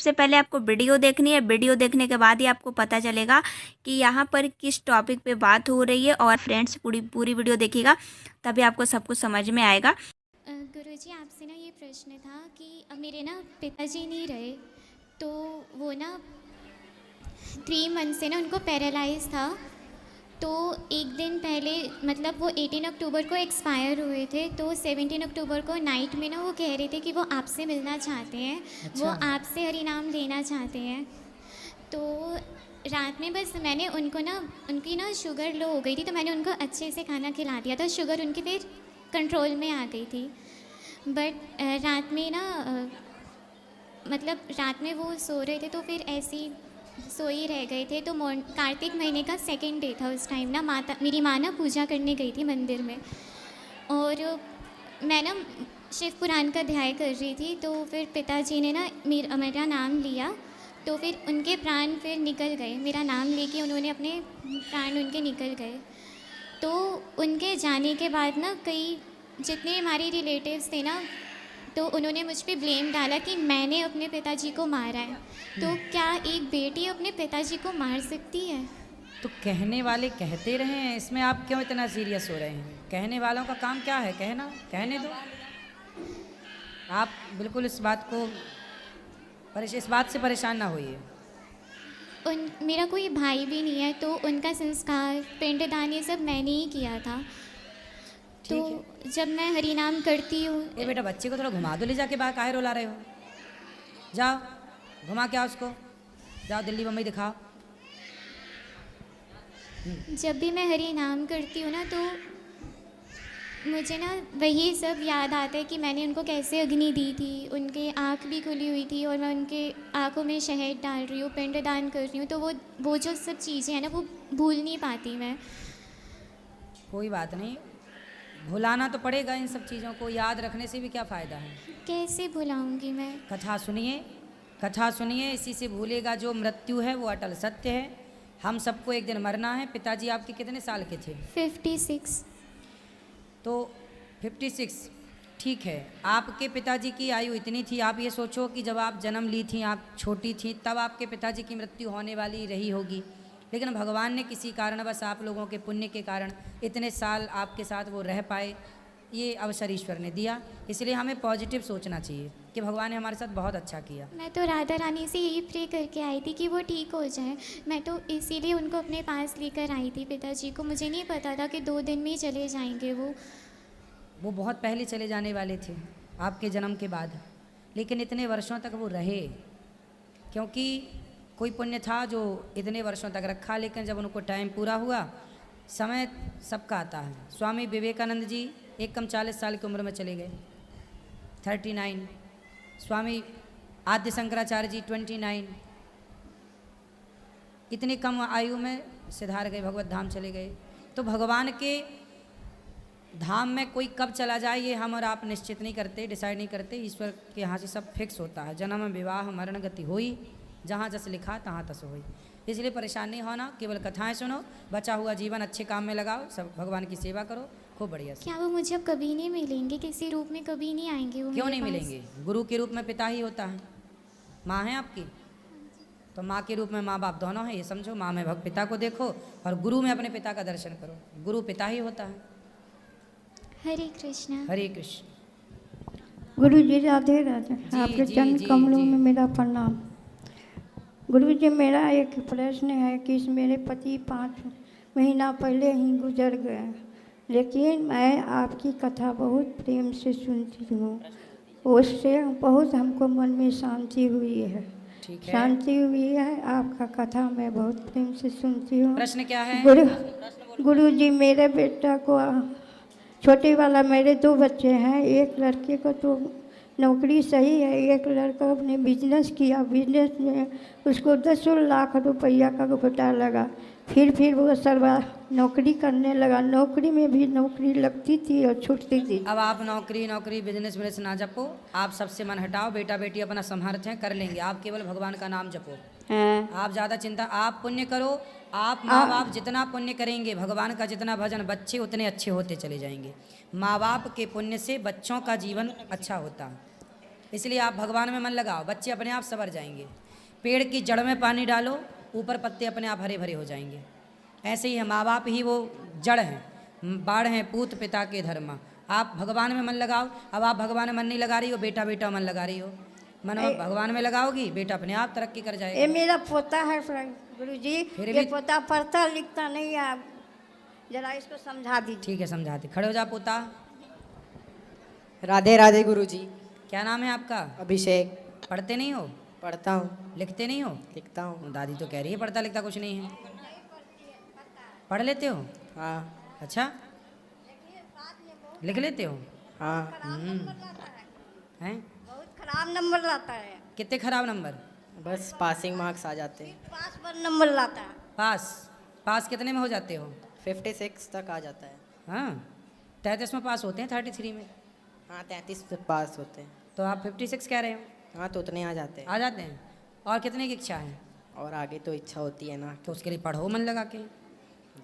सबसे पहले आपको वीडियो देखनी है, वीडियो देखने के बाद ही आपको पता चलेगा कि यहाँ पर किस टॉपिक पे बात हो रही है। और फ्रेंड्स पूरी वीडियो देखिएगा तभी आपको सब कुछ समझ में आएगा। गुरुजी, आपसे ना ये प्रश्न था कि अब मेरे ना पिताजी नहीं रहे, तो वो ना 3 मंथ से ना उनको पैरालाइज था। तो एक दिन पहले मतलब वो 18 अक्टूबर को एक्सपायर हुए थे, तो 17 अक्टूबर को नाइट में ना वो कह रहे थे कि वो आपसे मिलना चाहते हैं। वो आपसे हरि नाम लेना चाहते हैं। तो रात में बस मैंने उनको ना, उनकी ना शुगर लो हो गई थी, तो मैंने उनको अच्छे से खाना खिला दिया था। शुगर उनकी फिर कंट्रोल में आ गई थी। बट रात में ना मतलब रात में वो सो रहे थे, तो फिर ऐसे ही सोई रह गए थे। तो कार्तिक महीने का सेकंड डे था उस टाइम ना। मेरी माँ ना पूजा करने गई थी मंदिर में, और मैं ना शिव पुराण का अध्याय कर रही थी। तो फिर पिताजी ने ना मेरा नाम लिया, तो फिर उनके प्राण फिर निकल गए। मेरा नाम लेके उन्होंने अपने प्राण उनके निकल गए। तो उनके जाने के बाद ना कई जितने हमारे रिलेटिव्स थे ना, तो उन्होंने मुझ पे ब्लेम डाला कि मैंने अपने पिताजी को मारा है। तो क्या एक बेटी अपने पिताजी को मार सकती है? तो कहने वाले कहते रहे हैं, इसमें आप क्यों इतना सीरियस हो रहे हैं? कहने वालों का काम क्या है? कहना, कहने दो। आप बिल्कुल इस बात से परेशान ना होइए। मेरा कोई भाई भी नहीं है, तो उनका संस्कार पिंडदान ये सब मैंने ही किया था। तो जब मैं हरि नाम करती हूँ। ए बेटा, बच्चे को थोड़ा घुमा दो ले जाके, बाहर काहे रुला रहे हो? जाओ घुमा के आओ उसको, जाओ दिल्ली बम्बई दिखाओ। जब भी मैं हरि नाम करती हूँ ना, तो मुझे ना वही सब याद आता है कि मैंने उनको कैसे अग्नि दी थी। उनके आँख भी खुली हुई थी और मैं उनके आँखों में शहद डाल रही हूँ, पिंडदान कर रही हूँ। तो वो जो सब चीज़ें हैं ना, वो भूल नहीं पाती मैं। कोई बात नहीं, भुलाना तो पड़ेगा। इन सब चीज़ों को याद रखने से भी क्या फ़ायदा है? कैसे भुलाऊंगी मैं? कथा सुनिए, कथा सुनिए, इसी से भूलेगा। जो मृत्यु है वो अटल सत्य है। हम सबको एक दिन मरना है। पिताजी आपके कितने साल के थे? 56। तो 56 ठीक है। आपके पिताजी की आयु इतनी थी। आप ये सोचो कि जब आप जन्म ली थी, आप छोटी थी, तब आपके पिताजी की मृत्यु होने वाली रही होगी। लेकिन भगवान ने किसी कारणवश आप लोगों के पुण्य के कारण इतने साल आपके साथ वो रह पाए। ये अवसर ईश्वर ने दिया। इसलिए हमें पॉजिटिव सोचना चाहिए कि भगवान ने हमारे साथ बहुत अच्छा किया। मैं तो राधा रानी से यही प्रे करके आई थी कि वो ठीक हो जाए। मैं तो इसीलिए उनको अपने पास लेकर आई थी पिताजी को। मुझे नहीं पता था कि 2 दिन में ही चले जाएंगे वो बहुत पहले चले जाने वाले थे आपके जन्म के बाद, लेकिन इतने वर्षों तक वो रहे क्योंकि कोई पुण्य था जो इतने वर्षों तक रखा। लेकिन जब उनको टाइम पूरा हुआ, समय सबका आता है। स्वामी विवेकानंद जी एक कम 40 साल की उम्र में चले गए, 39। स्वामी आद्य शंकराचार्य जी 29। इतनी कम आयु में सिधार गए, भगवत धाम चले गए। तो भगवान के धाम में कोई कब चला जाए ये हम और आप निश्चित नहीं करते, डिसाइड नहीं करते। ईश्वर के यहाँ से सब फिक्स होता है। जन्म विवाह मरण गति हुई, जहाँ जस लिखा तहाँ तस हुई। इसलिए परेशान नहीं होना, केवल कथाएं सुनो, बचा हुआ जीवन अच्छे काम में लगाओ, सब भगवान की सेवा करो, खूब बढ़िया से। क्या वो मुझे अब कभी नहीं मिलेंगे? किसी रूप में कभी नहीं आएंगे वो? क्यों नहीं मिलेंगे? गुरु के रूप में पिता ही होता है। माँ है आपकी, तो माँ के रूप में माँ बाप दोनों हैं, ये समझो। माँ में पिता को देखो और गुरु में अपने पिता का दर्शन करो। गुरु पिता ही होता है। हरे कृष्णा। हरे कृष्ण। गुरु जी राधे राधे। आपके चरण कमलों में मेरा प्रणाम। गुरु जी, मेरा एक प्रश्न है कि मेरे पति 5 महीना पहले ही गुजर गए, लेकिन मैं आपकी कथा बहुत प्रेम से सुनती हूँ। उससे बहुत हमको मन में शांति हुई है। शांति हुई है। आपका कथा मैं बहुत प्रेम से सुनती हूँ। प्रश्न क्या है? गुरु जी, मेरे बेटा को, छोटे वाला, मेरे 2 बच्चे हैं। एक लड़के को तो नौकरी सही है, एक लड़का अपने बिजनेस किया। बिजनेस में उसको 10 लाख रुपया का घोटाला लगा। फिर वो सरवा नौकरी करने लगा। नौकरी में भी नौकरी लगती थी और छूटती थी। अब आप नौकरी बिजनेस ना जपो। आप सबसे मन हटाओ। बेटा बेटी अपना समर्थ हैं, कर लेंगे। आप केवल भगवान का नाम जपो। आप ज़्यादा चिंता, आप पुण्य करो। आप माँ बाप जितना पुण्य करेंगे, भगवान का जितना भजन, बच्चे उतने अच्छे होते चले जाएंगे। माँ बाप के पुण्य से बच्चों का जीवन अच्छा होता है। इसलिए आप भगवान में मन लगाओ, बच्चे अपने आप संवर जाएंगे। पेड़ की जड़ में पानी डालो, ऊपर पत्ते अपने आप हरे भरे हो जाएंगे। ऐसे ही है, माँ बाप ही वो जड़ हैं, बाढ़ हैं पूत पिता के धर्मा। आप भगवान में मन लगाओ। अब आप भगवान में मन नहीं लगा रही हो, बेटा बेटा मन लगा रही हो, मन भगवान में लगाओगी, बेटा अपने आप तरक्की कर ये जाएगा। मेरा पोता है गुरु जी, फिर ये भी- पोता पढ़ता लिखता नहीं है, आप जरा इसको समझा दीजिए। ठीक है, समझाते। खड़े हो जा पोता। राधे राधे गुरुजी। क्या नाम है आपका? अभिषेक। पढ़ते नहीं हो? पढ़ता हूँ, लिखते नहीं हो? लिखता हूँ। दादी तो कह रही है पढ़ता लिखता कुछ नहीं है। पढ़ लेते हो? हाँ अच्छा, लिख लेते हो? हाँ। हैं? बहुत खराब नंबर लाता है, कितने खराब नंबर? बस पासिंग मार्क्स आ जाते हैं। पास पर नंबर लाता है। पास कितने में हो जाते हो? 56 तक आ जाता है। हाँ, 33 में पास होते हैं, 33 में। हाँ 33 तक पास होते हैं। तो आप 56 कह रहे हो? हाँ तो उतने आ जाते हैं। आ जाते हैं। और कितने की इच्छा है? और आगे तो इच्छा होती है ना। तो उसके लिए पढ़ो मन लगा के।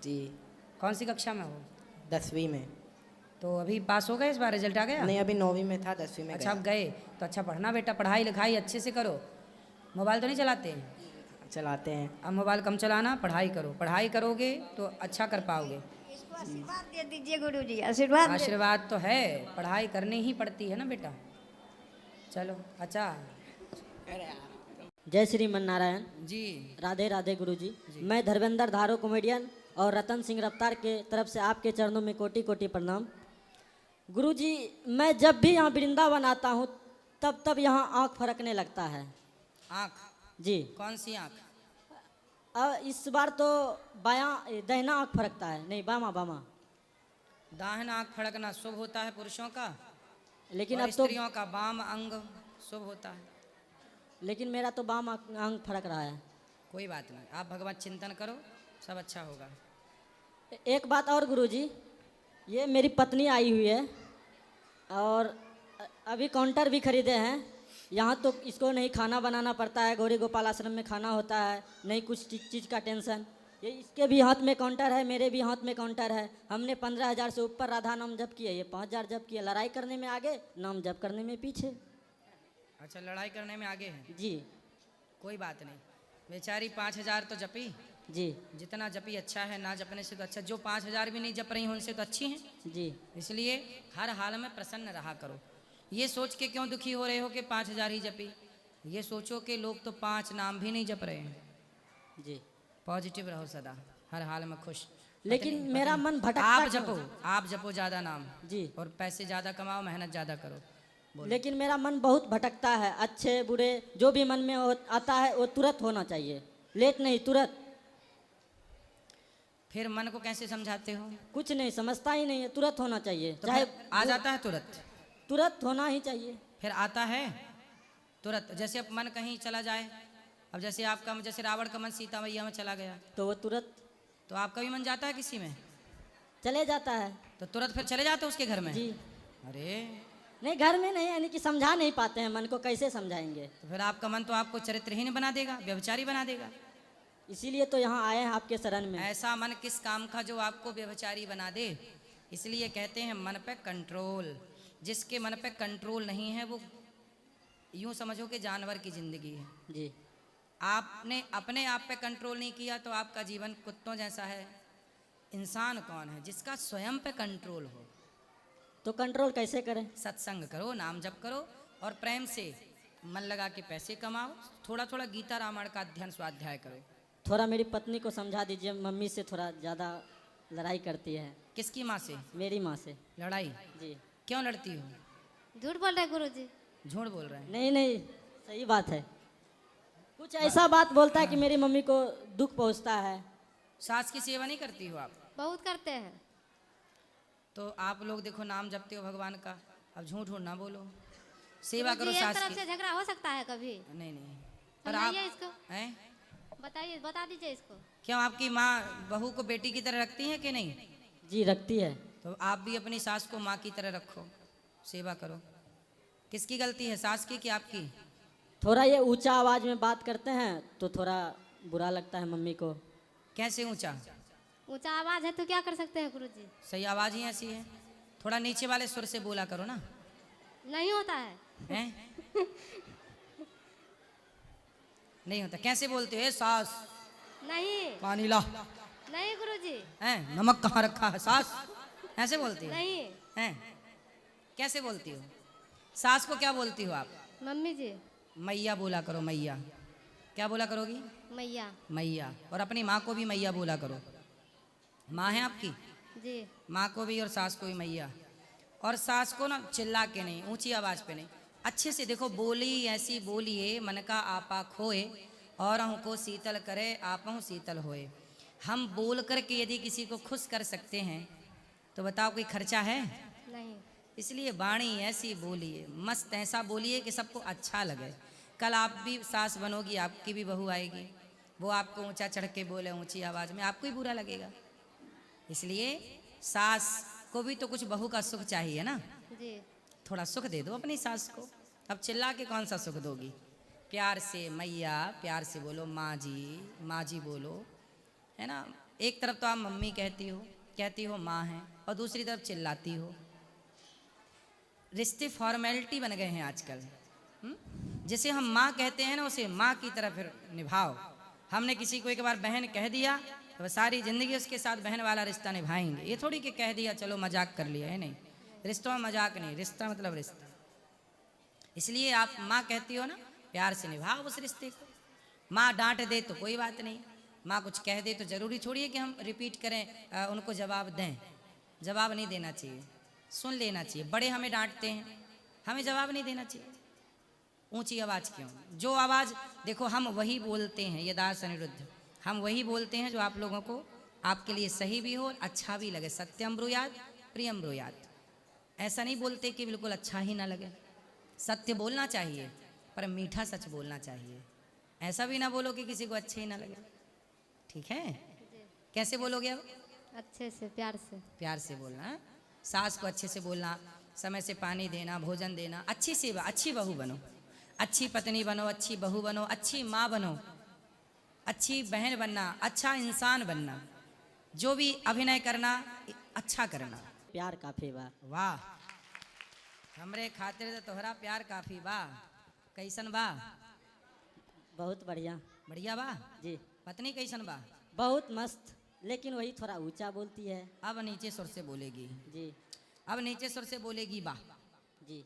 जी। कौन सी कक्षा में हो? 10वीं में। तो अभी पास हो गए, इस बार रिजल्ट आ गया? नहीं अभी 9वीं में था, 10वीं में अच्छा, गया। आप गए तो अच्छा पढ़ना बेटा, पढ़ाई लिखाई अच्छे से करो। मोबाइल तो नहीं चलाते? चलाते हैं। अब मोबाइल कम चलाना, पढ़ाई करो। पढ़ाई करोगे तो अच्छा कर पाओगे। इसको आशीर्वाद दे दीजिए गुरु जी, आशीर्वाद दे- आशीर्वाद तो है, पढ़ाई करनी ही पड़ती है ना बेटा। चलो अच्छा जय श्री मन नारायण। जी। राधे राधे गुरुजी। मैं धर्मेंद्र धारो कॉमेडियन और रतन सिंह रफ्तार के तरफ से आपके चरणों में कोटि कोटि प्रणाम। गुरुजी, मैं जब भी यहाँ वृंदावन आता हूँ तब यहाँ आँख फरकने लगता है। आँख? जी। कौन सी आँख? इस बार तो बायां दहना आँख फरकता है, नहीं बामा बामा। दाहिना आँख फड़कना शुभ होता है पुरुषों का, लेकिन और अब तो स्त्रियों का बाम अंग शुभ होता है। लेकिन मेरा तो बाम आँख फरक रहा है। कोई बात नहीं, आप भगवत चिंतन करो, सब अच्छा होगा। एक बात और गुरुजी, ये मेरी पत्नी आई हुई है और अभी काउंटर भी खरीदे हैं। यहाँ तो इसको नहीं खाना बनाना पड़ता है, गौरी गोपाल आश्रम में खाना होता है, नहीं कुछ चीज़ का टेंशन। ये इसके भी हाथ में काउंटर है, मेरे भी हाथ में काउंटर है। हमने 15,000 से ऊपर राधा नाम जप किया, ये 5,000 जप किया। लड़ाई करने में आगे, नाम जप करने में पीछे। अच्छा, लड़ाई करने में आगे हैं? जी कोई बात नहीं, बेचारी 5,000 तो जपी। जी जितना जपी अच्छा है, ना जपने से तो अच्छा। जो 5,000 भी नहीं जप रही हैं उनसे तो अच्छी हैं। जी। इसलिए हर हाल में प्रसन्न रहा करो। ये सोच के क्यों दुखी हो रहे हो कि 5,000 ही जपी? ये सोचो कि लोग तो 5 नाम भी नहीं जप रहे हैं। जी। पॉजिटिव रहो सदा, हर हाल में खुश। लेकिन मेरा मन भटकता आप क्यों? जपो, आप जपो ज़्यादा नाम, जी। और पैसे ज़्यादा कमाओ, मेहनत ज़्यादा करो। बोलो। लेकिन मेरा मन बहुत भटकता है। अच्छे बुरे जो भी मन में आता है वो तुरंत होना चाहिए, लेट नहीं, तुरंत। फिर मन को कैसे समझाते हो? कुछ नहीं समझता ही नहीं है, तुरंत होना चाहिए। तो चाहे फिर आ जाता है तुरंत? तुरंत होना ही चाहिए। फिर आता है तुरंत। जैसे अब मन कहीं चला जाए, अब जैसे आपका, जैसे रावण का मन सीता मैया में चला गया, तो वो तुरंत तो आपका भी मन जाता है किसी में? चले जाता है। तो तुरंत फिर चले जाते हो उसके घर में? जी। अरे, नहीं घर में नहीं, यानी कि समझा नहीं पाते हैं मन को, कैसे समझाएंगे। तो फिर आपका मन तो आपको चरित्रहीन बना देगा, व्यभिचारी बना देगा। इसीलिए तो यहाँ आए हैं आपके शरण में। ऐसा मन किस काम का जो आपको व्यभिचारी बना दे? इसलिए कहते हैं मन पे कंट्रोल। जिसके मन पे कंट्रोल नहीं है वो यूं समझो कि जानवर की जिंदगी है। जी। आपने अपने आप पे कंट्रोल नहीं किया तो आपका जीवन कुत्तों जैसा है। इंसान कौन है? जिसका स्वयं पे कंट्रोल हो। तो कंट्रोल कैसे करें? सत्संग करो, नाम जप करो, और प्रेम से मन लगा के पैसे कमाओ। थोड़ा थोड़ा गीता रामायण का अध्ययन स्वाध्याय करो। थोड़ा मेरी पत्नी को समझा दीजिए, मम्मी से थोड़ा ज़्यादा लड़ाई करती है। किसकी माँ से? मेरी माँ से। लड़ाई? जी। क्यों लड़ती हो? झूठ बोल रहे गुरु जी। झूठ बोल रहे हैं? नहीं नहीं, सही बात है। कुछ ऐसा बात बोलता है कि मेरी मम्मी को दुख पहुंचता है। सास की सेवा नहीं करती हो आप? बहुत करते हैं। तो आप लोग देखो नाम जपते हो भगवान का, अब झूठ ना बोलो, सेवा गुरु करो जी, एक सास तरफ की। से झगड़ा हो सकता है कभी? नहीं नहीं, पर आप समझाइए इसको, हैं? बताइए, बता दीजिए इसको। क्यों आपकी माँ बहू को बेटी की तरह रखती है कि नहीं? जी रखती है। तो आप भी अपनी सास को माँ की तरह रखो, सेवा करो। किसकी गलती है, सास की कि आपकी? थोड़ा ये ऊंचा आवाज में बात करते हैं तो थोड़ा बुरा लगता है मम्मी को। कैसे ऊंचा? ऊंचा आवाज है तो क्या कर सकते हैं गुरु जी? सही आवाज ही ऐसी है। थोड़ा नीचे वाले सुर से बोला करो ना। नहीं होता है। हैं? नहीं होता। कैसे बोलते हो? ए सास नहीं पानी ला। नहीं गुरुजी, हैं नमक कहाँ रखा है सास? ऐसे बोलती हो? नहीं। हैं कैसे बोलती हो? सास को क्या बोलती हो आप? मम्मी जी, मैया बोला करो, मैया। क्या बोला करोगी? मैया मैया। और अपनी माँ को भी मैया बोला करो। माँ है आपकी? जी। माँ को भी और सास को भी मैया। और सास को ना चिल्ला के नहीं, ऊंची आवाज़ पे नहीं, अच्छे से देखो, बोली ऐसी बोलिए मन का आपा खोए और हमको शीतल करे आपहु शीतल होए। हम बोल करके यदि किसी को खुश कर सकते हैं तो बताओ कोई खर्चा है? नहीं। इसलिए वाणी ऐसी बोलिए, मस्त ऐसा बोलिए कि सबको अच्छा लगे। कल आप भी सास बनोगी, आपकी भी बहू आएगी, वो आपको ऊंचा चढ़ के बोले ऊंची आवाज़ में, आपको ही बुरा लगेगा। इसलिए सास को भी तो कुछ बहू का सुख चाहिए ना। जी। थोड़ा सुख दे दो अपनी सास को। अब चिल्ला के कौन सा सुख दोगी? प्यार से मैया, प्यार से बोलो माँ जी बोलो, है ना। एक तरफ तो आप मम्मी कहती हो माँ है, और दूसरी तरफ चिल्लाती हो। रिश्ते फॉर्मेलिटी बन गए हैं आजकल। जिसे हम माँ कहते हैं ना, उसे माँ की तरह फिर निभाओ। हमने किसी को एक बार बहन कह दिया तो वह सारी ज़िंदगी उसके साथ बहन वाला रिश्ता निभाएंगे। ये थोड़ी कि कह दिया चलो मजाक कर लिया, है नहीं। रिश्तों में मजाक नहीं, रिश्ता मतलब रिश्ता। इसलिए आप माँ कहती हो ना, प्यार से निभाओ उस रिश्ते को। माँ डांट दे तो कोई बात नहीं, माँ कुछ कह दे तो ज़रूरी छोड़िए कि हम रिपीट करें, उनको जवाब दें। जवाब नहीं देना चाहिए, सुन लेना चाहिए। बड़े हमें डांटते हैं, हमें जवाब नहीं देना चाहिए। ऊंची आवाज़ क्यों? जो आवाज़ देखो, हम वही बोलते हैं, यदास अनिरुद्ध, हम वही बोलते हैं जो आप लोगों को, आपके लिए सही भी हो, अच्छा भी लगे। सत्यम ब्रूयात प्रियम ब्रूयात। ऐसा नहीं बोलते कि बिल्कुल अच्छा ही ना लगे। सत्य बोलना चाहिए पर मीठा सच बोलना चाहिए। ऐसा भी ना बोलो कि किसी को अच्छे ही ना लगे। ठीक है? कैसे बोलोगे अब? अच्छे से, प्यार से। प्यार से बोलना है। सास को अच्छे से बोलना, समय से पानी देना, भोजन देना, अच्छी सेवा। अच्छी बहू बनो, अच्छी पत्नी बनो, अच्छी बहू बनो, अच्छी माँ बनो, अच्छी बहन बनना, अच्छा इंसान बनना। जो भी अभिनय करना अच्छा करना। प्यार काफी बा। वाह, हमरे खातिर तो तोहरा प्यार काफी बा। कैसन बा? बहुत बढ़िया। बढ़िया बा। जी। पत्नी कैसन बा? बहुत मस्त, लेकिन वही थोड़ा ऊंचा बोलती है। अब नीचे सुर से बोलेगी। जी। अब नीचे सुर से बोलेगी बा। जी।